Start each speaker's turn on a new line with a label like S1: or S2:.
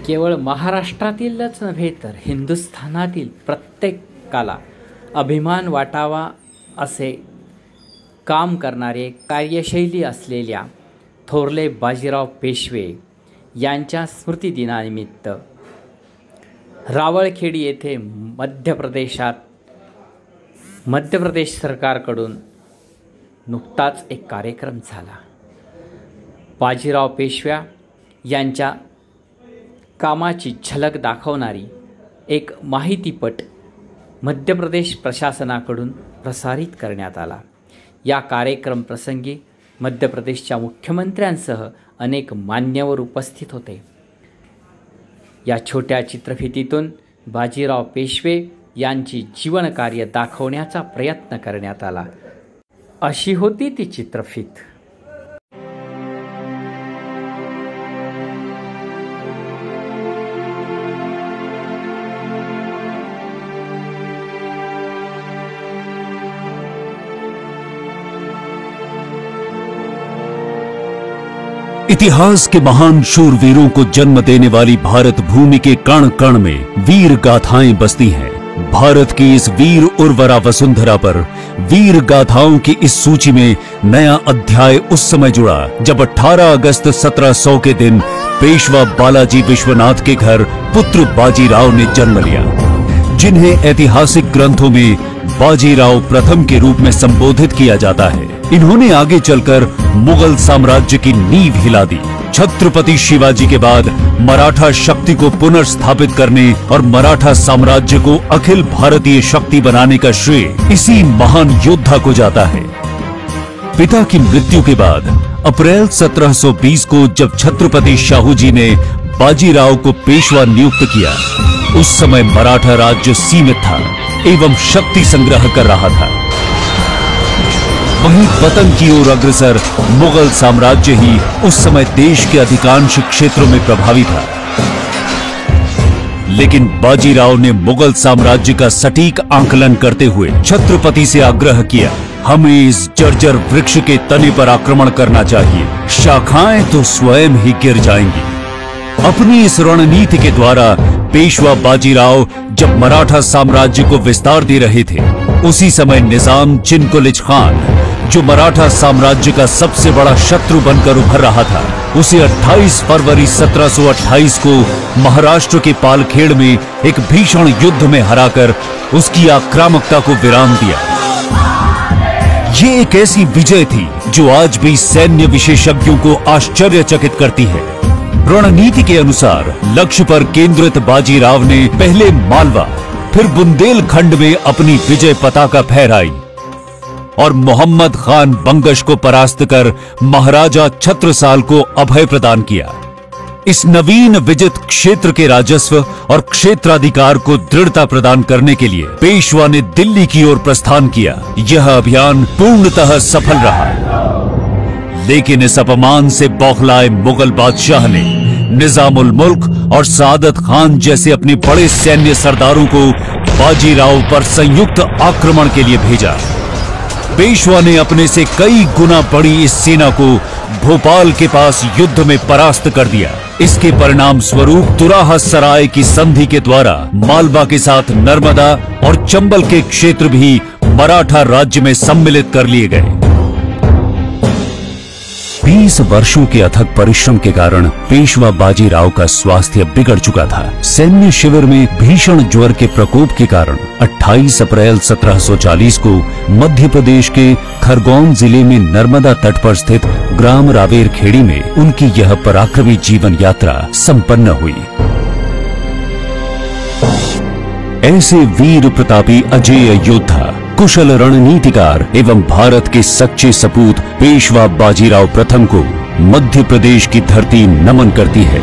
S1: केवळ महाराष्ट्रातीलच नव्हे तर हिंदुस्थानातील प्रत्येकाला अभिमान वाटावा असे काम करणारे कार्यशैली असलेल्या थोरले बाजीराव पेशवे यांच्या स्मृतिदिनानिमित्त रावळखेडी येथे मध्य प्रदेश सरकारकडून नुकताच एक कार्यक्रम झाला। बाजीराव पेशव्या यांच्या कामाची झलक दाखवणारी एक माहितीपट मध्य प्रदेश प्रशासनाकडून प्रसारित करण्यात आला। या कार्यक्रम प्रसंगी मध्य प्रदेशच्या मुख्यमंत्र्यांसह अनेक मान्यवर उपस्थित होते। या छोट्या चित्रफितीतून बाजीराव पेशवे यांची जीवनकार्य दाखवण्याचा प्रयत्न करण्यात आला। अशी होती ती चित्रफीत।
S2: इतिहास के महान शूरवीरों को जन्म देने वाली भारत भूमि के कण कण में वीर गाथाएं बसती हैं। भारत की इस वीर उर्वरा वसुंधरा पर वीर गाथाओं की इस सूची में नया अध्याय उस समय जुड़ा जब 18 अगस्त 1700 के दिन पेशवा बालाजी विश्वनाथ के घर पुत्र बाजीराव ने जन्म लिया, जिन्हें ऐतिहासिक ग्रंथों में बाजीराव प्रथम के रूप में संबोधित किया जाता है। इन्होंने आगे चलकर मुगल साम्राज्य की नींव हिला दी। छत्रपति शिवाजी के बाद मराठा शक्ति को पुनर्स्थापित करने और मराठा साम्राज्य को अखिल भारतीय शक्ति बनाने का श्रेय इसी महान योद्धा को जाता है। पिता की मृत्यु के बाद अप्रैल 1720 को जब छत्रपति शाहू जी ने बाजीराव को पेशवा नियुक्त किया, उस समय मराठा राज्य सीमित था एवं शक्ति संग्रह कर रहा था। वहीं पतन की ओर अग्रसर मुगल साम्राज्य ही उस समय देश के अधिकांश क्षेत्रों में प्रभावी था। लेकिन बाजीराव ने मुगल साम्राज्य का सटीक आकलन करते हुए छत्रपति से आग्रह किया, हमें इस जर्जर वृक्ष के तने पर आक्रमण करना चाहिए, शाखाएं तो स्वयं ही गिर जाएंगी। अपनी इस रणनीति के द्वारा पेशवा बाजीराव जब मराठा साम्राज्य को विस्तार दे रहे थे, उसी समय निजाम चिनकुलिच खान, जो मराठा साम्राज्य का सबसे बड़ा शत्रु बनकर उभर रहा था, उसे 28 फरवरी 1728 को महाराष्ट्र के पालखेड़ में एक भीषण युद्ध में हराकर उसकी आक्रामकता को विराम दिया। ये एक ऐसी विजय थी जो आज भी सैन्य विशेषज्ञों को आश्चर्यचकित करती है। रणनीति के अनुसार लक्ष्य पर केंद्रित बाजीराव ने पहले मालवा फिर बुंदेलखंड में अपनी विजय पताका फहराई और मोहम्मद खान बंगश को परास्त कर महाराजा छत्रसाल को अभय प्रदान किया। इस नवीन विजित क्षेत्र के राजस्व और क्षेत्राधिकार को दृढ़ता प्रदान करने के लिए पेशवा ने दिल्ली की ओर प्रस्थान किया। यह अभियान पूर्णतः सफल रहा, लेकिन इस अपमान से बौखलाए मुगल बादशाह ने निजामुल मुल्क और सादत खान जैसे अपने बड़े सैन्य सरदारों को बाजीराव पर संयुक्त आक्रमण के लिए भेजा। पेशवा ने अपने से कई गुना बड़ी इस सेना को भोपाल के पास युद्ध में परास्त कर दिया। इसके परिणाम स्वरूप तुराहा सराय की संधि के द्वारा मालवा के साथ नर्मदा और चंबल के क्षेत्र भी मराठा राज्य में सम्मिलित कर लिए गए। 20 वर्षों के अथक परिश्रम के कारण पेशवा बाजीराव का स्वास्थ्य बिगड़ चुका था। सैन्य शिविर में भीषण ज्वर के प्रकोप के कारण 28 अप्रैल 1740 को मध्य प्रदेश के खरगोन जिले में नर्मदा तट पर स्थित ग्राम रावेरखेड़ी में उनकी यह पराक्रमी जीवन यात्रा संपन्न हुई। ऐसे वीर प्रतापी अजेय योद्धा, कुशल रणनीतिकार एवं भारत के सच्चे सपूत पेशवा बाजीराव प्रथम को मध्य प्रदेश की धरती नमन करती है।